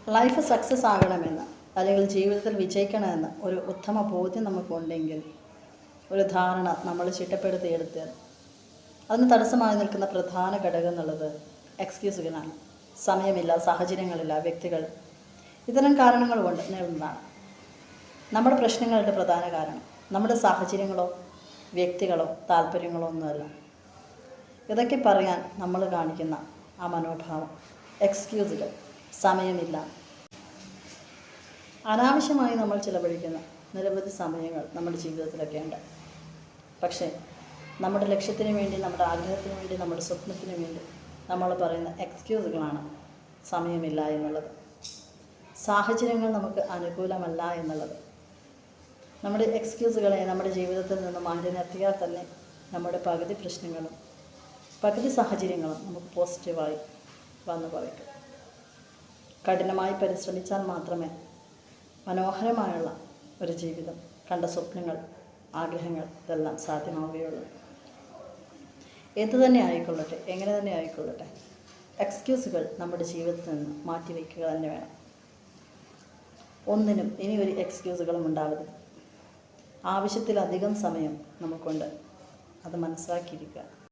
Life success ആകണമെന്ന് അല്ലെങ്കിൽ ജീവിതത്തിൽ വിജയിക്കണമെന്ന് ഒരു ഉത്തമ ബോധ്യം നമുക്കുണ്ടെങ്കിൽ, ഒരു ധാരണ നമ്മൾ ചിട്ടപ്പെടുത്തിയെടുത്താൽ അതിന് തടസ്സമായി നിൽക്കുന്ന പ്രധാന ഘടകം എന്നുള്ളത് എക്സ്ക്യൂസുകളാണ്. സമയമില്ല, സാഹചര്യങ്ങളില്ല, വ്യക്തികൾ, ഇത്തരം കാരണങ്ങൾ കൊണ്ട് നേടുന്നതാണ്. നമ്മുടെ പ്രശ്നങ്ങളുടെ പ്രധാന കാരണം നമ്മുടെ സാഹചര്യങ്ങളോ വ്യക്തികളോ താല്പര്യങ്ങളോ ഒന്നുമല്ല. ഇതൊക്കെ പറയാൻ നമ്മൾ കാണിക്കുന്ന ആ മനോഭാവം, എക്സ്ക്യൂസുകൾ, സമയമില്ല. അനാവശ്യമായി നമ്മൾ ചിലവഴിക്കുന്ന നിരവധി സമയങ്ങൾ നമ്മുടെ ജീവിതത്തിലൊക്കെ ഉണ്ട്. പക്ഷേ നമ്മുടെ ലക്ഷ്യത്തിന് വേണ്ടി, നമ്മുടെ ആഗ്രഹത്തിന് വേണ്ടി, നമ്മുടെ സ്വപ്നത്തിന് വേണ്ടി നമ്മൾ പറയുന്ന എക്സ്ക്യൂസുകളാണ് സമയമില്ല എന്നുള്ളത്, സാഹചര്യങ്ങൾ നമുക്ക് അനുകൂലമല്ല എന്നുള്ളത്. നമ്മുടെ എക്സ്ക്യൂസുകളെ നമ്മുടെ ജീവിതത്തിൽ നിന്ന് മാറ്റി നിർത്തിയാൽ തന്നെ നമ്മുടെ പകുതി പ്രശ്നങ്ങളും പകുതി സാഹചര്യങ്ങളും നമുക്ക് പോസിറ്റീവായി വന്നു ഭവിക്കും. കഠിനമായി പരിശ്രമിച്ചാൽ മാത്രമേ മനോഹരമായുള്ള ഒരു ജീവിതം, കണ്ട സ്വപ്നങ്ങൾ, ആഗ്രഹങ്ങൾ ഇതെല്ലാം സാധ്യമാവുകയുള്ളൂ. എന്തു തന്നെ ആയിക്കൊള്ളട്ടെ, എങ്ങനെ തന്നെ ആയിക്കൊള്ളട്ടെ, എക്സ്ക്യൂസുകൾ നമ്മുടെ ജീവിതത്തിൽ നിന്ന് മാറ്റിവെക്കുക തന്നെ വേണം. ഒന്നിനും ഇനി ഒരു എക്സ്ക്യൂസുകളും ഉണ്ടാവരുത്. ആവശ്യത്തിലധികം സമയം നമുക്കുണ്ട്, അത് മനസ്സിലാക്കിയിരിക്കുക.